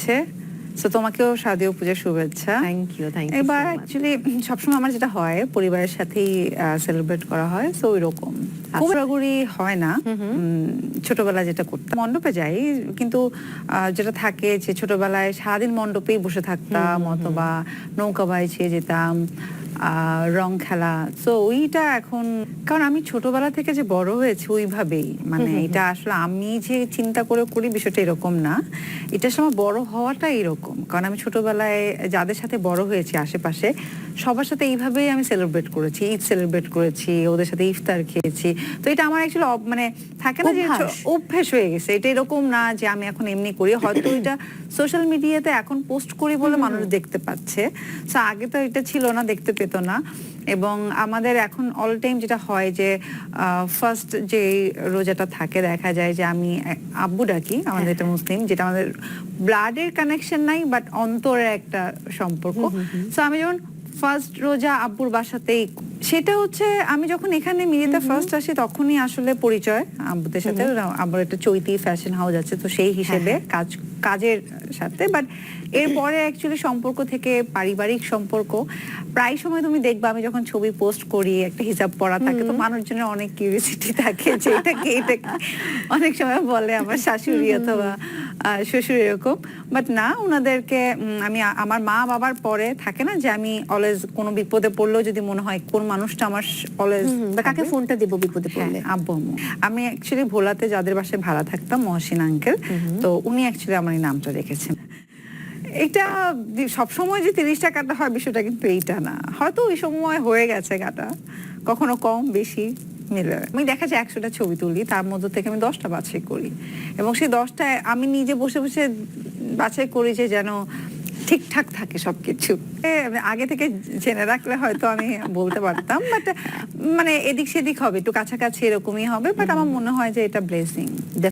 যাচ্ছে। সো তোমাকেও শারদীয় পূজার শুভেচ্ছা। থ্যাংক ইউ এবার অ্যাকচুয়ালি সবসময় আমার যেটা হয় পরিবারের সাথেই সেলিব্রেট করা হয়, সো ওইরকম খুব ঘোরাঘুরি হয় না। ছোটবেলায় যেটা করতাম মণ্ডপে যাই, কিন্তু যেটা থাকে যে ছোটবেলায় সারাদিন মণ্ডপেই বসে থাকতাম অথবা নৌকা বাইচে যেতাম, রং খেলা। সো ওইটা এখন, কারণ আমি ছোটবেলা থেকে যে বড় হয়েছে ওইভাবেই, মানে এটা আসলে আমি যে চিন্তা করে করি বিষয়টা এরকম না, এটার সময় বড় হওয়াটা এরকম। কারণ আমি ছোটবেলায় যাদের সাথে বড় হয়েছি আশেপাশে সবার সাথে এইভাবেই আমি সেলিব্রেট করেছি, ঈদ সেলিব্রেট করেছি, ওদের সাথে ইফতার খেয়েছি। তো এটা আমার অ্যাকচুয়ালি মানে থাকে না যে অভ্যেস হয়ে গেছে। এটা এরকম না যে আমি এখন এমনি করি, হয়তো এটা সোশ্যাল মিডিয়াতে এখন পোস্ট করি বলে মানুষ দেখতে পাচ্ছে। সো আগে তো এটা ছিল না, দেখতে পেত না। এবং আমাদের এখন অল টাইম যেটা হয় যে ফার্স্ট যে রোজাটা থাকে দেখা যায় যে আমি আব্বু ডাকি, আমাদের এটা মুসলিম, যেটা আমাদের ব্লাডের কানেকশন নাই বাট অন্তরের একটা সম্পর্ক। সো আমি যখন ফার্স্ট রোজা আব্বুর বাসাতেই, সেটা হচ্ছে আমি যখন এখানে মিরিতে ফার্স্ট আসি তখনই আসলে পরিচয় আব্বুদের সাথে। আব্বুর একটা চৈতি ফ্যাশন হাউস আছে, তো সেই হিসেবে কাজের সাথে। বাট এরপরে অ্যাকচুয়ালি সম্পর্ক থেকে পারিবারিক সম্পর্ক। প্রায় সময় তুমি দেখবা আমি যখন ছবি পোস্ট করি একটা হিজাব পরা থাকে, তো মানুষজনের অনেক কিউরিওসিটি থাকে যে এটা কি। অনেক সময় বলে আমার শাশুড়ি অথবা শ্বশুর এরকম, বাট না, ওনাদেরকে আমি আমার মা বাবার পরে থাকে না যে আমি অলওয়েজ কোনো বিপদে পড়লেও যদি মনে হয় কোন মানুষটা আমার অলওয়েজ, কাকে ফোনটা দেব বিপদে পড়লে? আব্বু আম্মু। আমি অ্যাকচুয়ালি ভোলাতে যাদের বাসায় ভাড়া থাকতাম, মহসিন আঙ্কেল, তো উনি অ্যাকচুয়ালি আমার এই নামটা রেখেছেন। এটা সবসময় যে 30টা কাটা হয় বিষয়টা কিন্তু এইটা না, হয়তো ওই সময় হয়ে গেছে কাটা, কখনো কম বেশি মিলে। আমি দেখা যায় 100টা ছবি তুলি, তার মধ্যে থেকে আমি 10টা বাছাই করি, এবং সেই 10টায় আমি নিজে বসে বসে বাছাই করি যে যেন ঠিকঠাক থাকে সবকিছু। আগে থেকে জেনে রাখলে হয়তো আমি বলতে পারতাম, বাট মানে এদিক সেদিক হবে, একটু কাছাকাছি এরকমই হবে, বাট আমার মনে হয় যে এটা ব্লেসিং।